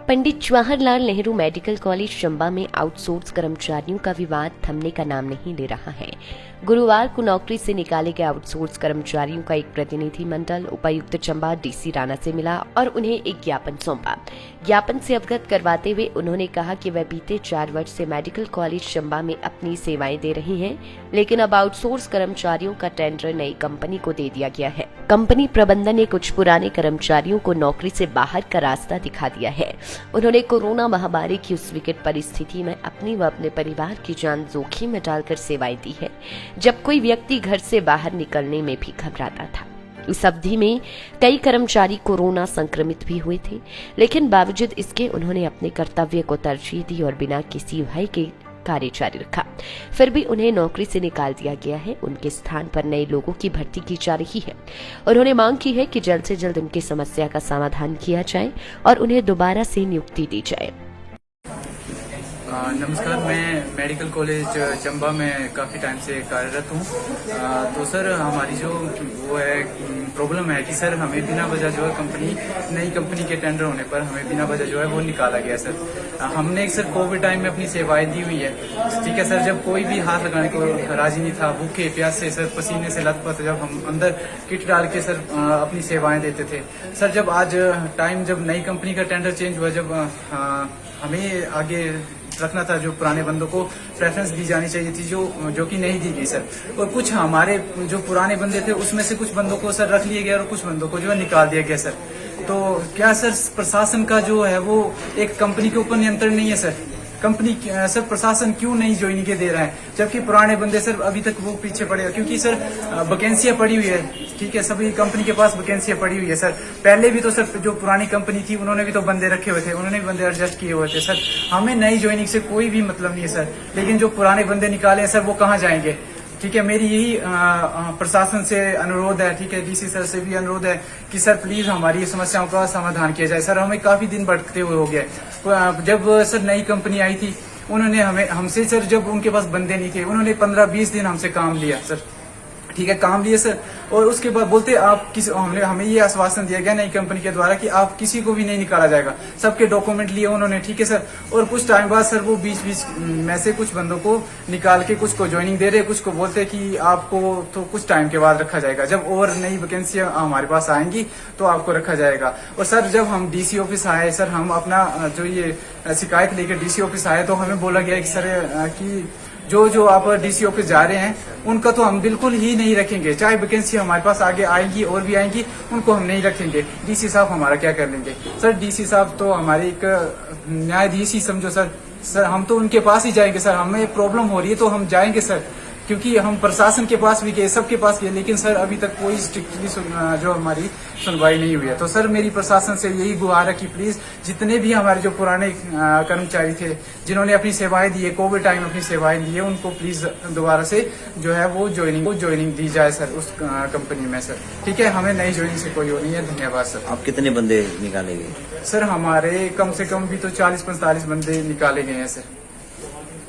Pandit Jawaharlal Nehru medical college Chamba में outsource कर्मचारियों का विवाद थमने का नाम नहीं ले रहा है। गुरुवार को नौकरी से निकाले गए आउटसोर्स कर्मचारियों का एक प्रतिनिधिमंडल उपायुक्त चंबा डीसी राणा से मिला और उन्हें एक ज्ञापन सौंपा। ज्ञापन से अवगत करवाते हुए उन्होंने कहा कि वह बीते 4 वर्ष से मेडिकल कॉलेज चंबा में अपनी सेवाएं दे रही हैं, लेकिन अब आउटसोर्स कर्मचारियों का टेंडर नई कंपनी को दे दिया गया है। कंपनी प्रबंधन ने कुछ पुराने कर्मचारियों को नौकरी से बाहर का रास्ता दिखा दिया है। उन्होंने कोरोना महामारी की उस विकट परिस्थिति में अपनी व अपने परिवार की जान जोखिम में डालकर सेवाएं दी है, जब कोई व्यक्ति घर से बाहर निकलने में भी घबराता था। इस अवधि में कई कर्मचारी कोरोना संक्रमित भी हुए थे, लेकिन बावजूद इसके उन्होंने अपने कर्तव्य को तरजीह दी और बिना किसी भय के कार्य जारी रखा। फिर भी उन्हें नौकरी से निकाल दिया गया है। उनके स्थान पर नए लोगों की भर्ती की जा रही है। उन्होंने मांग की है कि जल्द से जल्द उनकी समस्या का समाधान किया जाए और उन्हें दोबारा से नियुक्ति दी जाए। नमस्कार, मैं मेडिकल कॉलेज चंबा में काफ़ी टाइम से कार्यरत हूँ। तो सर हमारी जो वो है प्रॉब्लम है कि सर हमें बिना वजह जो है नई कंपनी के टेंडर होने पर हमें बिना वजह जो है वो निकाला गया सर। हमने एक सर कोविड टाइम में अपनी सेवाएं दी हुई है, ठीक है सर। जब कोई भी हाथ लगाने को राजी नहीं था, भूखे प्यासे सर पसीने से लथपथ, जब हम अंदर किट डाल के सर अपनी सेवाएं देते थे सर। जब आज टाइम जब नई कंपनी का टेंडर चेंज हुआ, जब हमें आगे रखना था, जो पुराने बंदों को प्रेफरेंस दी जानी चाहिए थी, जो कि नहीं दी गई सर। और कुछ हमारे जो पुराने बंदे थे उसमें से कुछ बंदों को सर रख लिए गया और कुछ बंदों को जो है निकाल दिया गया सर। तो क्या सर प्रशासन का जो है वो एक कंपनी के ऊपर नियंत्रण नहीं है सर? कंपनी सर प्रशासन क्यों नहीं ज्वाइनिंग के दे रहा है, जबकि पुराने बंदे सर अभी तक वो पीछे पड़े हैं? क्योंकि सर वैकेंसियां पड़ी हुई है, ठीक है, सभी कंपनी के पास वैकेंसियां पड़ी हुई है सर। पहले भी तो सर जो पुरानी कंपनी थी उन्होंने भी तो बंदे रखे हुए थे, उन्होंने भी बंदे एडजस्ट किए हुए थे सर। हमें नई ज्वाइनिंग से कोई भी मतलब नहीं है सर, लेकिन जो पुराने बंदे निकाले हैं सर वो कहाँ जाएंगे? ठीक है, मेरी यही प्रशासन से अनुरोध है, ठीक है, डीसी सर से भी अनुरोध है कि सर प्लीज हमारी समस्याओं का समाधान किया जाए सर। हमें काफी दिन भटकते हुए हो गया। जब सर नई कंपनी आई थी उन्होंने हमसे सर, जब उनके पास बंदे नहीं थे, उन्होंने 15-20 दिन हमसे काम लिया सर, ठीक है, काम लिए सर। और उसके बाद बोलते हमें ये आश्वासन दिया गया नई कंपनी के द्वारा कि आप किसी को भी नहीं निकाला जाएगा। सबके डॉक्यूमेंट लिए उन्होंने, ठीक है सर। और कुछ टाइम बाद सर वो बीच में से कुछ बंदों को निकाल के कुछ को ज्वाइनिंग दे रहे, कुछ को बोलते कि आपको तो कुछ टाइम के बाद रखा जाएगा, जब और नई वैकेंसी हमारे पास आएंगी तो आपको रखा जाएगा। और सर जब हम डीसी ऑफिस आए सर, हम अपना जो ये शिकायत लेकर डीसी ऑफिस आए तो हमें बोला गया कि सर कि जो आप डीसी ऑफिस जा रहे हैं उनका तो हम बिल्कुल ही नहीं रखेंगे, चाहे वैकेंसी हमारे पास आगे आएगी और भी आएंगी, उनको हम नहीं रखेंगे। डीसी साहब हमारा क्या कर लेंगे सर? डीसी साहब तो हमारे एक न्यायाधीश ही समझो सर। सर हम तो उनके पास ही जाएंगे सर, हमें प्रॉब्लम हो रही है तो हम जाएंगे सर, क्योंकि हम प्रशासन के पास भी गए, सबके पास गए, लेकिन सर अभी तक कोई स्ट्रिक्टली जो हमारी सुनवाई नहीं हुई है। तो सर मेरी प्रशासन से यही गुहार है कि प्लीज जितने भी हमारे जो पुराने कर्मचारी थे जिन्होंने अपनी सेवाएं दी है, कोविड टाइम अपनी सेवाएं दी है, उनको प्लीज दोबारा से जो है वो ज्वाइनिंग दी जाए सर उस कंपनी में सर, ठीक है। हमें नई ज्वाइनिंग से कोई वो नहीं है। धन्यवाद सर। आप कितने बंदे निकाले गए? सर हमारे कम से कम भी तो 40-45 बंदे निकाले गए हैं सर।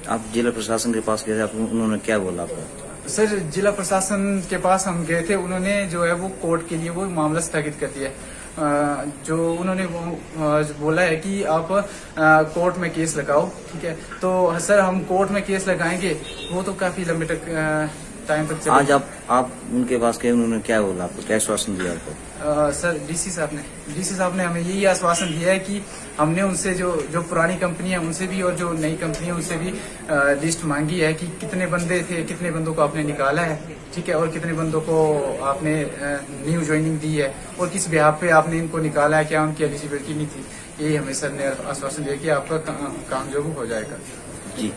आप जिला प्रशासन के पास गए, उन्होंने क्या बोला आपको? सर जिला प्रशासन के पास हम गए थे, उन्होंने जो है वो कोर्ट के लिए वो मामला स्थगित कर दिया। जो उन्होंने वो बोला है कि आप कोर्ट में केस लगाओ, ठीक है। तो सर हम कोर्ट में केस लगाएंगे, वो तो काफी लंबे टाइम तक चलेगा। आज आप उनके पास गए, उन्होंने क्या बोला आपको, क्या आश्वासन दिया आपको? सर डीसी साहब ने हमें यही आश्वासन दिया है कि हमने उनसे जो पुरानी कंपनी है उनसे भी और जो नई कंपनी है उनसे भी लिस्ट मांगी है कि कितने बंदे थे, कितने बंदों को आपने निकाला है, ठीक है, और कितने बंदों को आपने न्यू ज्वाइनिंग दी है और किस बिहाफ पे आपने इनको निकाला है, क्या उनकी एलिजिबिलिटी नहीं थी। यही हमें सर ने आश्वासन दिया कि आपका काम जो हो जाएगा। जी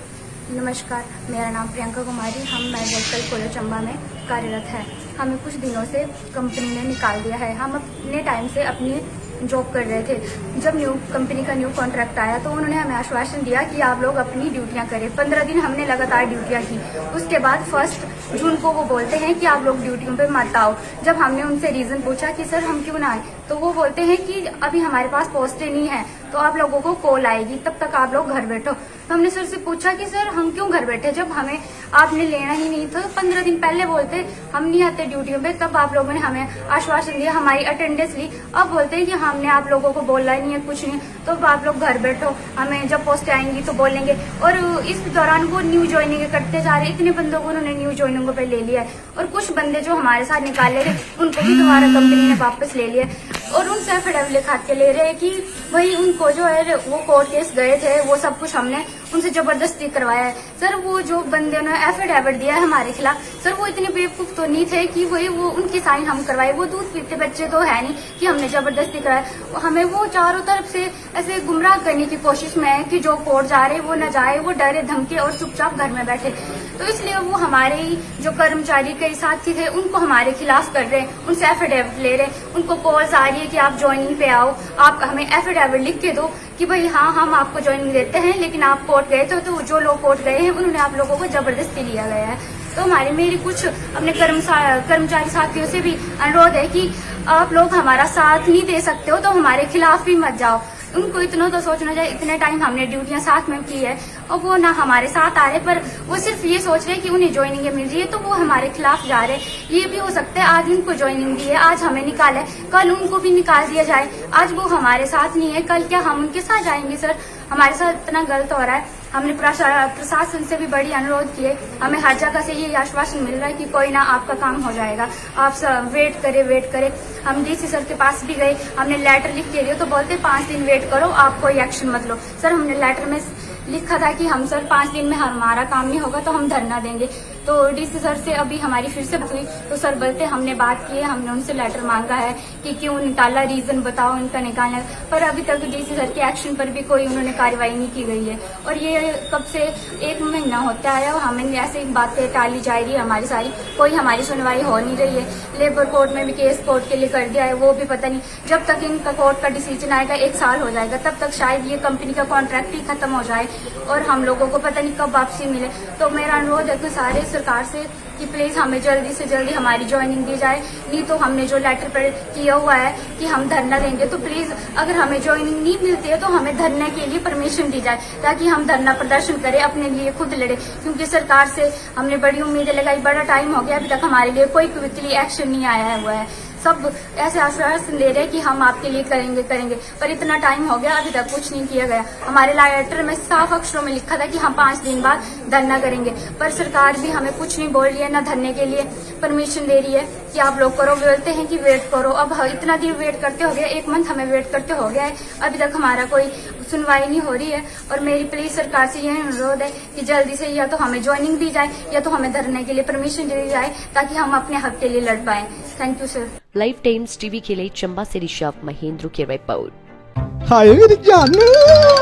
नमस्कार, मेरा नाम प्रियंका कुमारी, हम मेडिकल कॉलेज चंबा में कार्यरत है। हमें कुछ दिनों से कंपनी ने निकाल दिया है। हम अपने टाइम से अपनी जॉब कर रहे थे। जब कंपनी का न्यू कॉन्ट्रैक्ट आया तो उन्होंने हमें आश्वासन दिया कि आप लोग अपनी ड्यूटियां करें। 15 दिन हमने लगातार ड्यूटियां की। उसके बाद 1 जून को वो बोलते हैं कि आप लोग ड्यूटियों पे मत आओ। जब हमने उनसे रीजन पूछा कि सर हम क्यों ना आए, तो तो वो बोलते हैं कि अभी हमारे पास पोस्टें नहीं है, तो आप लोगों को कॉल आएगी, तब तक आप लोग घर बैठो। तो हमने सर से पूछा कि सर हम क्यों घर बैठे, जब हमें आपने लेना ही नहीं था। 15 दिन पहले बोलते हम नहीं आते ड्यूटियों पे, तब आप लोगों ने हमें आश्वासन दिया, हमारी अटेंडेंस ली। अब बोलते हैं कि हमने आप लोगों को बोला नहीं है, कुछ नहीं, तो आप लोग घर बैठो, हमें जब पोस्ट आएंगी तो बोलेंगे। और इस दौरान वो न्यू ज्वाइनिंग करते जा रहे, इतने बंदों को उन्होंने न्यू ज्वाइनिंग पे ले लिया है। और कुछ बंदे जो हमारे साथ निकाले थे उनको भी दोबारा कंपनी ने वापस ले लिया, और उनसे एफिडेविट लिखा के ले रहे हैं कि भाई उनको जो है वो कोर्ट केस गए थे, वो सब कुछ हमने उनसे जबरदस्ती करवाया है। सर वो जो बंदे ने एफिडेविट दिया है हमारे खिलाफ, सर वो इतने बेवकूफ तो नहीं थे कि वही वो उनकी साइन हम करवाए। वो दूध पीते बच्चे तो है नहीं कि हमने जबरदस्ती कराया। हमें वो चारों तरफ से ऐसे गुमराह करने की कोशिश में है कि जो कोर्ट जा रहे वो न जाए, वो डरे धमके और चुपचाप घर में बैठे। तो इसलिए वो हमारे ही जो कर्मचारी कई साथी थे उनको हमारे खिलाफ कर रहे हैं, उनसे एफिडेविट ले रहे हैं। उनको कॉल्स आ रही है कि आप ज्वाइनिंग पे आओ, आप हमें एफिडेविट लिख के दो कि भाई हाँ हम आपको ज्वाइनिंग देते हैं, लेकिन आप कोर्ट गए थे, तो जो लोग कोर्ट गए हैं उन्होंने आप लोगों को जबरदस्ती लिया गया है। तो मेरी कुछ अपने कर्मचारी साथियों से भी अनुरोध है कि आप लोग हमारा साथ नहीं दे सकते हो तो हमारे खिलाफ भी मत जाओ। उनको इतना तो सोचना चाहिए, इतने टाइम हमने ड्यूटियां साथ में की है और वो ना हमारे साथ आ रहे, पर वो सिर्फ ये सोच रहे कि उन्हें ज्वाइनिंग मिल रही है तो वो हमारे खिलाफ जा रहे। ये भी हो सकता है आज उनको ज्वाइनिंग दी है, आज हमें निकाला, कल उनको भी निकाल दिया जाए। आज वो हमारे साथ नहीं है, कल क्या हम उनके साथ जाएंगे? सर हमारे साथ इतना गलत हो रहा है। हमने प्रशासन से भी बड़ी अनुरोध किए, हमें हर जगह से ये आश्वासन मिल रहा है कि कोई ना आपका काम हो जाएगा, आप सब वेट करे। हम डीसी सर के पास भी गए, हमने लेटर लिख के दिया तो बोलते 5 दिन वेट करो, आप कोई एक्शन मत लो। सर हमने लेटर में लिखा था कि हम सर 5 दिन में हमारा काम नहीं होगा तो हम धरना देंगे। तो डीसी सर से अभी हमारी फिर से बात हुई तो सर बोलते हमने बात की है, हमने उनसे लेटर मांगा है कि क्यों निकाला, रीजन बताओ इनका निकालने, पर अभी तक डीसी सर के एक्शन पर भी कोई उन्होंने कार्रवाई नहीं की गई है। और ये कब से 1 महीना होता है और हमें ऐसे बातें टाली जा रही है हमारी सारी, कोई हमारी सुनवाई हो नहीं रही है। लेबर कोर्ट में भी केस कोर्ट के लिए कर दिया है, वो भी पता नहीं जब तक इनका कोर्ट का डिसीजन आएगा 1 साल हो जाएगा, तब तक शायद ये कंपनी का कॉन्ट्रैक्ट ही खत्म हो जाए और हम लोगों को पता नहीं कब वापसी मिले। तो मेरा अनुरोध है कि सारे सरकार से कि प्लीज हमें जल्दी से जल्दी हमारी ज्वाइनिंग दी जाए, नहीं तो हमने जो लेटर पर किया हुआ है कि हम धरना देंगे, तो प्लीज अगर हमें ज्वाइनिंग नहीं मिलती है तो हमें धरने के लिए परमिशन दी जाए ताकि हम धरना प्रदर्शन करें, अपने लिए खुद लड़े। क्योंकि सरकार से हमने बड़ी उम्मीदें लगाई, बड़ा टाइम हो गया, अभी तक हमारे लिए कोई क्विकली एक्शन नहीं आया हुआ है। सब ऐसे आश्वासन दे रहे हैं कि हम आपके लिए करेंगे, पर इतना टाइम हो गया अभी तक कुछ नहीं किया गया। हमारे लेटर में साफ अक्षरों में लिखा था कि हम 5 दिन बाद धरना करेंगे, पर सरकार भी हमें कुछ नहीं बोल रही है, न धरने के लिए परमिशन दे रही है कि आप लोग करो। बोलते हैं कि वेट करो, अब इतना दिन वेट करते हो गया, 1 मंथ हमें वेट करते हो गया है, अभी तक हमारा कोई सुनवाई नहीं हो रही है। और मेरी प्लीज सरकार से यह अनुरोध है कि जल्दी से या तो हमें ज्वाइनिंग दी जाए या तो हमें धरने के लिए परमिशन दी जाए ताकि हम अपने हक के लिए लड़ पाए। Thank you sir. Live times TV के लिए चंबा से ऋषभ महेंद्र की रिपोर्ट। हाय मेरी जानू,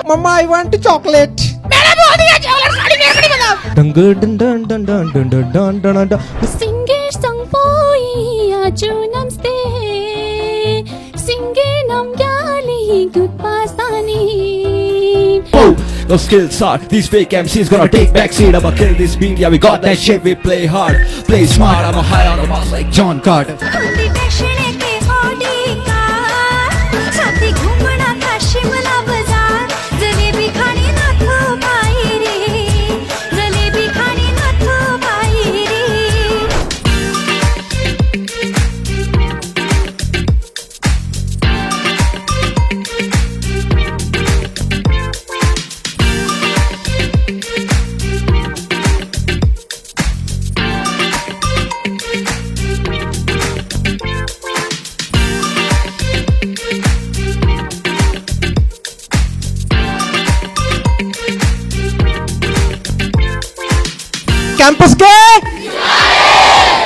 मम्मा आई वांट चॉकलेट। मैंने बोल दिया चॉकलेट खाली मेरे को नहीं बनाओ। डंग डन डन डन डन डन डन डन डन Singer sang poi ajunam ste Singe nam gali good pasani. Oh, those skills are these fake MCs gonna take backseat. I'ma kill this beat, yeah we got that shit. We play hard, play smart. I'm a high on the boss like John Carter. Handi beshne ke hodi ka Sathi ghumna ka Shimla bazaar Jalebi khani na tho pai re Jalebi khani na tho pai re. Campus के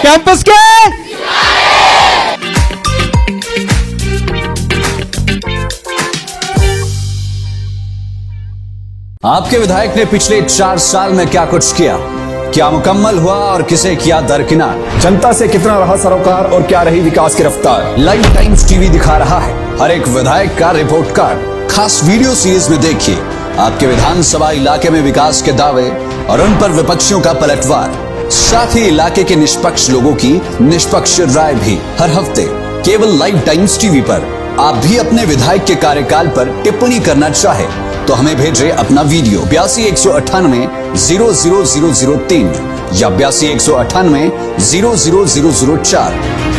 campus के आपके विधायक ने पिछले 4 साल में क्या कुछ किया, क्या मुकम्मल हुआ और किसे किया दरकिनार, जनता से कितना रहा सरोकार और क्या रही विकास की रफ्तार। लाइव टाइम्स टीवी दिखा रहा है हर एक विधायक का रिपोर्ट कार्ड। खास वीडियो सीरीज में देखिए आपके विधानसभा इलाके में विकास के दावे और उन पर विपक्षियों का पलटवार, साथ ही इलाके के निष्पक्ष लोगों की निष्पक्ष राय भी हर हफ्ते केवल लाइव टाइम्स टीवी पर। आप भी अपने विधायक के कार्यकाल पर टिप्पणी करना चाहे तो हमें भेजें अपना वीडियो 82 198 00003 या 82 198 00004